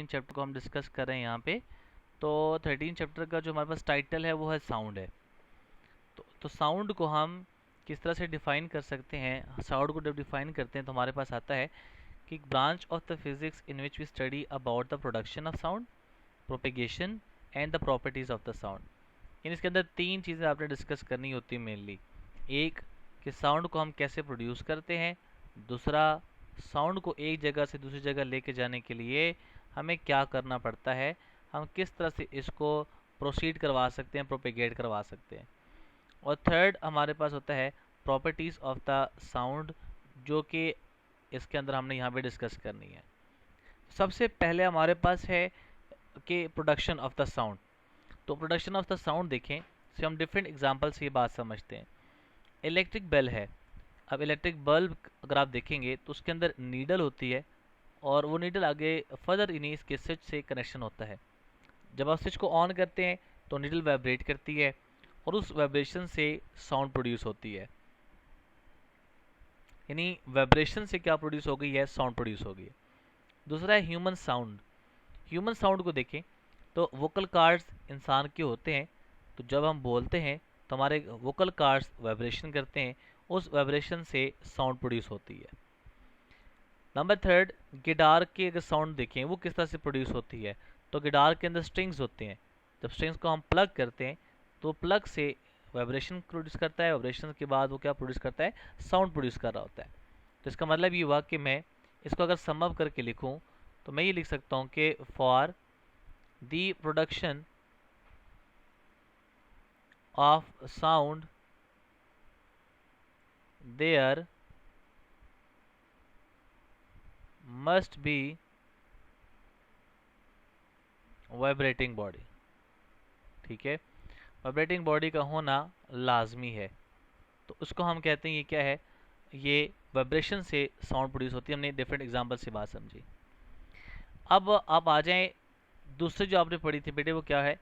Chapter को हम discuss कर रहे हैं यहाँ पे। तो 13 चैप्टर का जो हमारे पास टाइटल है वो है साउंड है। तो साउंड को हम किस तरह से डिफाइन कर सकते हैं। साउंड को जब डिफाइन करते हैं तो हमारे पास आता है कि branch of the physics in which we study about the production of sound, propagation and the properties of the sound. इन इसके अंदर तीन चीज़ें आपने डिस्कस करनी होती है मेनली। एक कि साउंड को हम कैसे प्रोड्यूस करते हैं, दूसरा साउंड को एक जगह से दूसरी जगह लेके जाने के लिए हमें क्या करना पड़ता है, हम किस तरह से इसको प्रोसीड करवा सकते हैं, प्रोपेगेट करवा सकते हैं। और थर्ड हमारे पास होता है प्रॉपर्टीज़ ऑफ द साउंड, जो कि इसके अंदर हमने यहाँ पे डिस्कस करनी है। सबसे पहले हमारे पास है कि प्रोडक्शन ऑफ द साउंड। तो प्रोडक्शन ऑफ द साउंड देखें से हम डिफरेंट एग्जांपल से ये बात समझते हैं। इलेक्ट्रिक बेल है। अब इलेक्ट्रिक बल्ब अगर आप देखेंगे तो उसके अंदर नीडल होती है और वो नीडल आगे फर्दर इन्हीं इसके स्विच से कनेक्शन होता है। जब आप स्विच को ऑन करते हैं तो नीडल वाइब्रेट करती है और उस वाइब्रेशन से साउंड प्रोड्यूस होती है। यानी वाइब्रेशन से क्या प्रोड्यूस हो गई है, साउंड प्रोड्यूस हो गई है। दूसरा है ह्यूमन साउंड। ह्यूमन साउंड को देखें तो वोकल कार्ड्स इंसान के होते हैं। तो जब हम बोलते हैं तो हमारे वोकल कार्ड्स वाइब्रेशन करते हैं, उस वाइब्रेशन से साउंड प्रोड्यूस होती है। नंबर थर्ड, गिटार की अगर साउंड देखें वो किस तरह से प्रोड्यूस होती है। तो गिटार के अंदर स्ट्रिंग्स होते हैं। जब स्ट्रिंग्स को हम प्लग करते हैं तो प्लग से वाइब्रेशन प्रोड्यूस करता है, वाइब्रेशन के बाद वो क्या प्रोड्यूस करता है, साउंड प्रोड्यूस कर रहा होता है। तो इसका मतलब ये हुआ कि मैं इसको अगर सम अप करके लिखूं तो मैं ये लिख सकता हूँ कि for the production of sound there must be vibrating body. ठीक है, वाइब्रेटिंग बॉडी का होना लाजमी है। तो उसको हम कहते हैं ये क्या है, ये वाइब्रेशन से साउंड प्रोड्यूस होती है। हमने डिफरेंट एग्जांपल से बात समझी। अब आप आ जाएं दूसरी जो आपने पढ़ी थी बेटे, वो क्या है,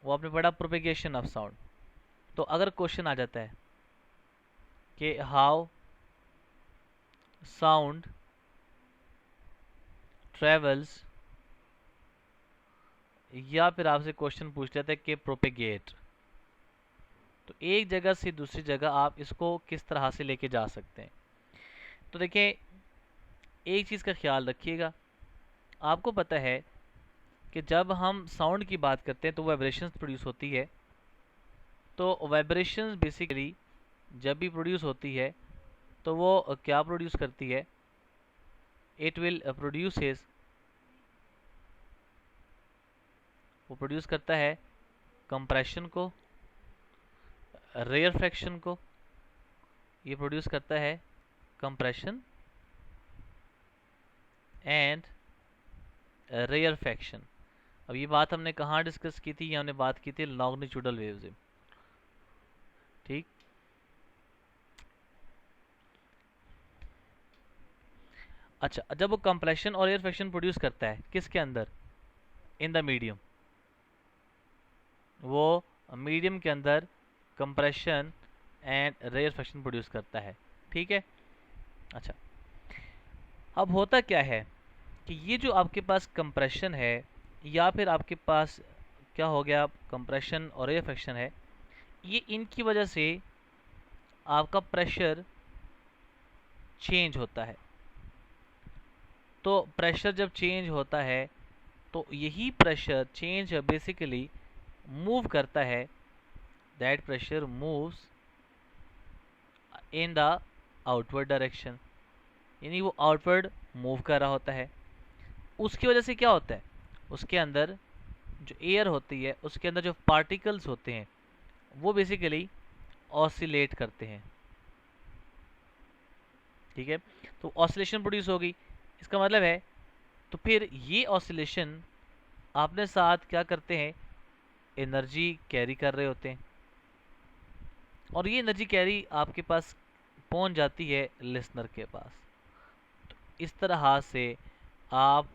वो आपने पढ़ा प्रोपेगेशन ऑफ साउंड। तो अगर क्वेश्चन आ जाता है कि हाउ साउंड ट्रेवल्स, या फिर आपसे क्वेश्चन पूछ लेता है कि प्रोपेगेट, तो एक जगह से दूसरी जगह आप इसको किस तरह से लेके जा सकते हैं। तो देखिए एक चीज़ का ख्याल रखिएगा, आपको पता है कि जब हम साउंड की बात करते हैं तो वाइब्रेशंस प्रोड्यूस होती है। तो वाइब्रेशंस बेसिकली जब भी प्रोड्यूस होती है तो वो क्या प्रोड्यूस करती है, इट विल प्रोड्यूसेस, वो प्रोड्यूस करता है कंप्रेशन को, रेयरफेक्शन को। ये प्रोड्यूस करता है कंप्रेशन एंड रेयरफेक्शन। अब ये बात हमने कहाँ डिस्कस की थी, ये हमने बात की थी लॉन्गिट्यूडल वेव्स में। ठीक, अच्छा, जब वो कंप्रेशन और रेयरफेक्शन प्रोड्यूस करता है किसके अंदर, इन द मीडियम, वो मीडियम के अंदर कंप्रेशन एंड रेयरफेक्शन प्रोड्यूस करता है। ठीक है, अच्छा, अब होता क्या है कि ये जो आपके पास कंप्रेशन है या फिर आपके पास क्या हो गया, कंप्रेशन और रेयरफेक्शन है, ये इनकी वजह से आपका प्रेशर चेंज होता है। तो प्रेशर जब चेंज होता है तो यही प्रेशर चेंज बेसिकली मूव करता है, that pressure moves in the outward direction, यानी वो आउटवर्ड मूव कर रहा होता है। उसकी वजह से क्या होता है, उसके अंदर जो एयर होती है उसके अंदर जो पार्टिकल्स होते हैं वो बेसिकली ऑसिलेट करते हैं। ठीक है, तो ऑसिलेशन प्रोड्यूस होगी, इसका मतलब है तो फिर ये ऑसिलेशन आपने साथ क्या करते हैं, एनर्जी कैरी कर रहे होते हैं और ये एनर्जी कैरी आपके पास पहुंच जाती है लिसनर के पास। तो इस तरह से आप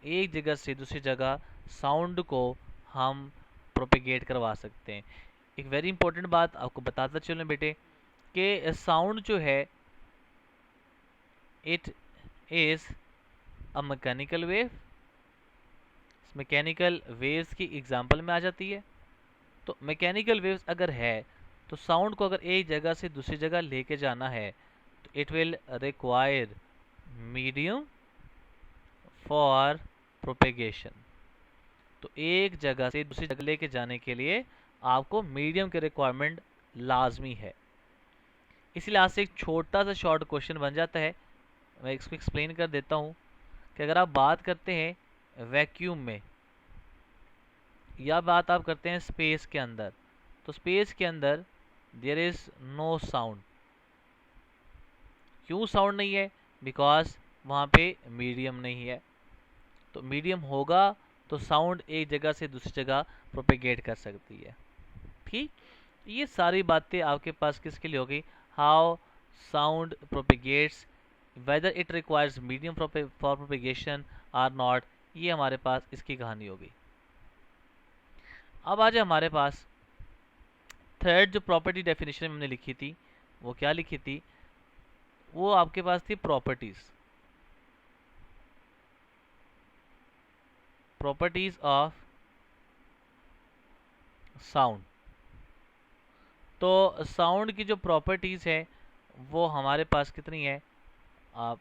एक जगह से दूसरी जगह साउंड को हम प्रोपेगेट करवा सकते हैं। एक वेरी इंपॉर्टेंट बात आपको बताता चलूं बेटे कि साउंड जो है it is a mechanical wave mechanical waves की एग्जांपल में आ जाती है। तो मैकेनिकल वेव्स अगर है तो साउंड को अगर एक जगह से दूसरी जगह लेके जाना है तो it will require medium for propagation. तो एक जगह से दूसरी जगह लेके जाने के लिए आपको मीडियम की रिक्वायरमेंट लाजमी है। इसलिए आज से एक छोटा सा शॉर्ट क्वेश्चन बन जाता है, मैं इसको एक्सप्लेन कर देता हूँ कि अगर आप बात करते हैं वैक्यूम में या बात आप करते हैं स्पेस के अंदर, तो स्पेस के अंदर देयर इज़ नो साउंड। क्यों साउंड नहीं है? बिकॉज वहाँ पे मीडियम नहीं है। तो मीडियम होगा तो साउंड एक जगह से दूसरी जगह प्रोपेगेट कर सकती है। ठीक, ये सारी बातें आपके पास किसके लिए होगी? How sound propagates, whether it requires medium for propagation or not, ये हमारे पास इसकी कहानी होगी। अब आ जाए हमारे पास थर्ड जो प्रॉपर्टी डेफिनेशन में हमने लिखी थी, वो क्या लिखी थी? वो आपके पास थी प्रॉपर्टीज ऑफ साउंड। तो साउंड की जो प्रॉपर्टीज है वो हमारे पास कितनी है? आप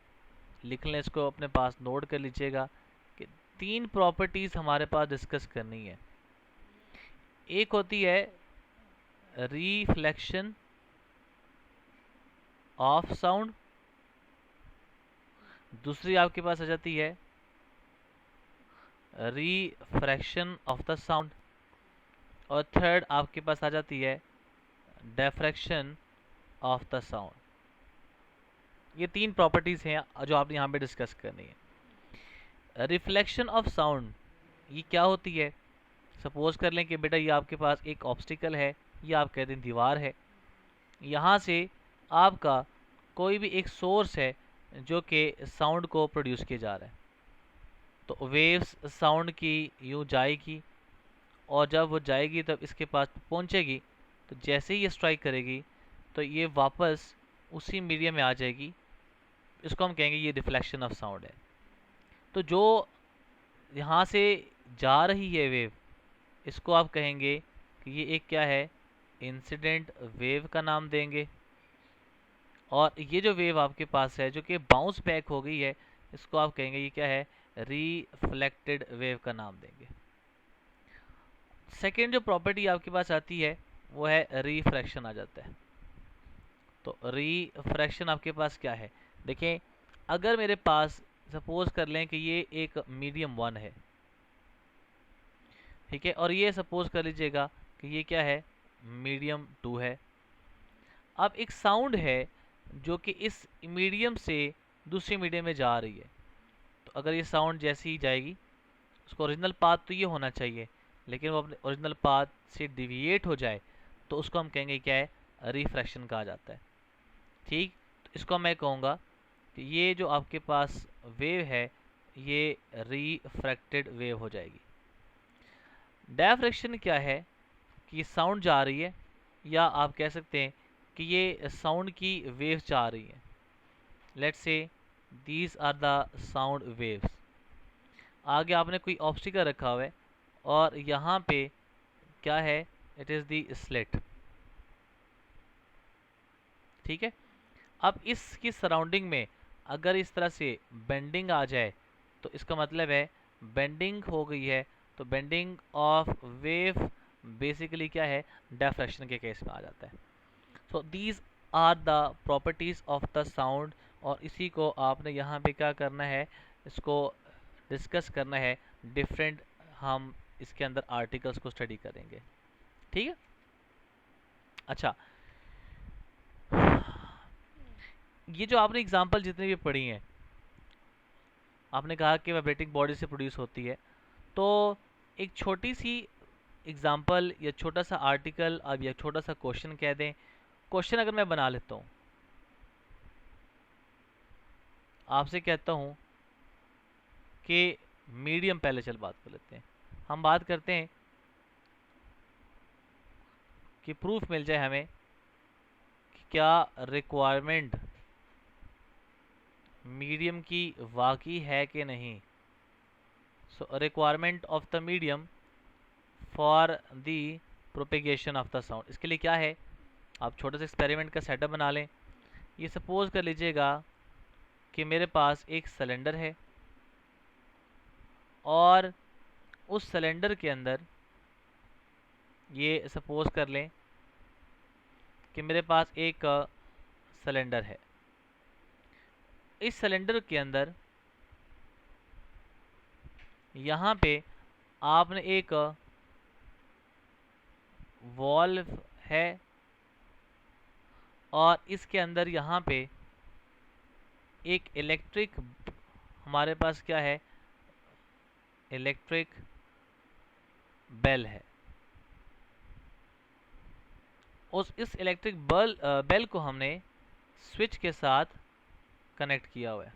लिख लें, इसको अपने पास नोट कर लीजिएगा कि 3 प्रॉपर्टीज हमारे पास डिस्कस करनी है। एक होती है रिफ्लेक्शन ऑफ साउंड, दूसरी आपके पास आ जाती है रिफ्रैक्शन ऑफ द साउंड, और थर्ड आपके पास आ जाती है डिफ्रैक्शन ऑफ द साउंड। ये 3 प्रॉपर्टीज हैं जो आपने यहाँ पे डिस्कस करनी है। रिफ्लेक्शन ऑफ साउंड ये क्या होती है? सपोज कर लें कि बेटा ये आपके पास एक ऑब्स्टिकल है, ये आप कहते हैं दीवार है, यहाँ से आपका कोई भी एक सोर्स है जो कि साउंड को प्रोड्यूस किया जा रहा है। तो वेव्स साउंड की यूँ जाएगी और जब वो जाएगी तब इसके पास पहुँचेगी, तो जैसे ही ये स्ट्राइक करेगी तो ये वापस उसी मीडियम में आ जाएगी। इसको हम कहेंगे ये रिफ्लेक्शन ऑफ साउंड है। तो जो यहाँ से जा रही है वेव, इसको आप कहेंगे कि ये एक क्या है? इंसिडेंट वेव का नाम देंगे। और ये जो वेव आपके पास है जो कि बाउंस बैक हो गई है, इसको आप कहेंगे ये क्या है? रिफ्लेक्टेड वेव का नाम देंगे। सेकेंड जो प्रॉपर्टी आपके पास आती है वो है रिफ्रैक्शन आ जाता है। तो रिफ्रैक्शन आपके पास क्या है? देखें, अगर मेरे पास सपोज कर लें कि ये एक मीडियम 1 है, ठीक है, और ये सपोज कर लीजिएगा कि ये क्या है? मीडियम 2 है। अब एक साउंड है जो कि इस मीडियम से दूसरे मीडियम में जा रही है। तो अगर ये साउंड जैसे ही जाएगी, उसको ओरिजिनल पाथ तो ये होना चाहिए, लेकिन वो अपने ओरिजिनल पाथ से डिविएट हो जाए तो उसको हम कहेंगे क्या है? रिफ्रैक्शन कहा जाता है। ठीक, तो इसको मैं कहूँगा कि ये जो आपके पास वेव है ये रिफ्रैक्टेड वेव हो जाएगी। डायफ्रैक्शन क्या है? कि साउंड जा रही है, या आप कह सकते हैं कि ये साउंड की वेव्स जा रही हैं। Let's say these are the sound waves. आगे आपने कोई ऑब्स्टिकल रखा हुआ है और यहाँ पे क्या है? It is the slit. ठीक है, अब इसकी सराउंडिंग में अगर इस तरह से बेंडिंग आ जाए तो इसका मतलब है बेंडिंग हो गई है। तो बेंडिंग ऑफ वेव बेसिकली क्या है? डिफ्रैक्शन के केस में आ जाता है। So these are the properties of the sound, और इसी को आपने यहाँ पे क्या करना है? इसको डिस्कस करना है। डिफरेंट हम इसके अंदर आर्टिकल्स को स्टडी करेंगे। ठीक है, अच्छा, ये जो आपने एग्जांपल जितने भी पढ़ी हैं, आपने कहा कि वाइब्रेटिंग बॉडी से प्रोड्यूस होती है, तो एक छोटी सी एग्जांपल या छोटा सा आर्टिकल अब या छोटा सा क्वेश्चन कह दें। क्वेश्चन अगर मैं बना लेता हूँ, आपसे कहता हूँ कि मीडियम, पहले चल बात कर लेते हैं, हम बात करते हैं कि प्रूफ मिल जाए हमें कि क्या रिक्वायरमेंट मीडियम की वाकई है कि नहीं। So requirement of the medium for the propagation of the sound. इसके लिए क्या है, आप छोटे से एक्सपेरिमेंट का सेटअप बना लें। ये सपोज कर लीजिएगा कि मेरे पास एक सिलेंडर है और उस सिलेंडर के अंदर, ये सपोज कर लें कि मेरे पास एक सिलेंडर है। इस सिलेंडर के अंदर यहाँ पे आपने एक वॉल्व है और इसके अंदर यहाँ पे एक इलेक्ट्रिक, हमारे पास क्या है, इलेक्ट्रिक बेल है। इस इलेक्ट्रिक बेल को हमने स्विच के साथ कनेक्ट किया हुआ है।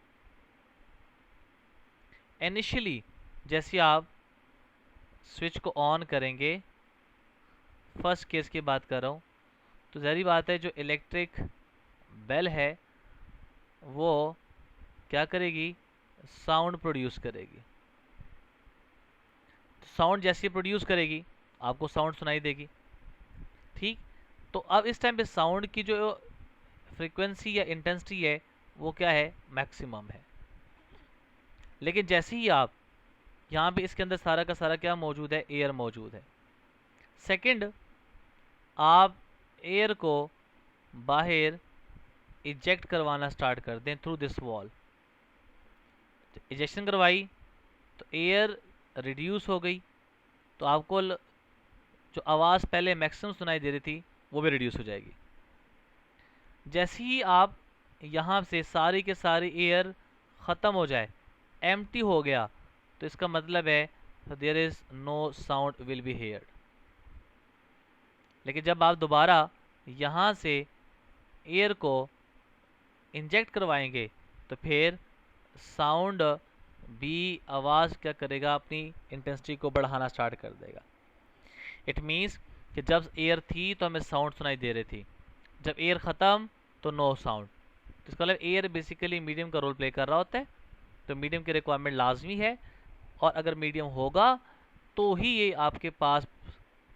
इनिशियली जैसे आप स्विच को ऑन करेंगे, फर्स्ट केस की बात कर रहा हूँ, तो ज़ाहिर बात है जो इलेक्ट्रिक बेल है वो क्या करेगी, साउंड प्रोड्यूस करेगी। साउंड जैसे प्रोड्यूस करेगी आपको साउंड सुनाई देगी, ठीक। तो अब इस टाइम पे साउंड की जो फ्रीक्वेंसी या इंटेंसिटी है वो क्या है, मैक्सिमम है। लेकिन जैसे ही आप यहाँ पे इसके अंदर सारा का सारा क्या मौजूद है, एयर मौजूद है। सेकंड, आप एयर को बाहर इजेक्ट करवाना स्टार्ट कर दें थ्रू दिस वॉल। इजेक्शन करवाई तो एयर रिड्यूस हो गई, तो आपको जो आवाज़ पहले मैक्सिमम सुनाई दे रही थी वो भी रिड्यूस हो जाएगी। जैसे ही आप यहाँ से सारी के सारी एयर ख़त्म हो जाए, एम्प्टी हो गया, तो इसका मतलब है there is no sound will be heard. लेकिन जब आप दोबारा यहाँ से एयर को इंजेक्ट करवाएंगे तो फिर साउंड भी, आवाज़ क्या करेगा, अपनी इंटेंसिटी को बढ़ाना स्टार्ट कर देगा। इट मीन्स कि जब एयर थी तो हमें साउंड सुनाई दे रही थी, जब एयर ख़त्म तो नो साउंड। तो इसका मतलब एयर बेसिकली मीडियम का रोल प्ले कर रहा होता है, तो मीडियम की रिक्वायरमेंट लाजमी है, और अगर मीडियम होगा तो ही ये आपके पास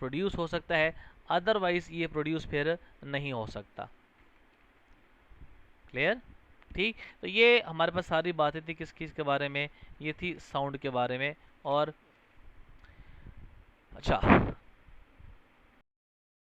प्रोड्यूस हो सकता है, अदरवाइज ये प्रोड्यूस फिर नहीं हो सकता। क्लियर, ठीक। तो ये हमारे पास सारी बातें थी किस चीज़ के बारे में, ये थी साउंड के बारे में। और अच्छा,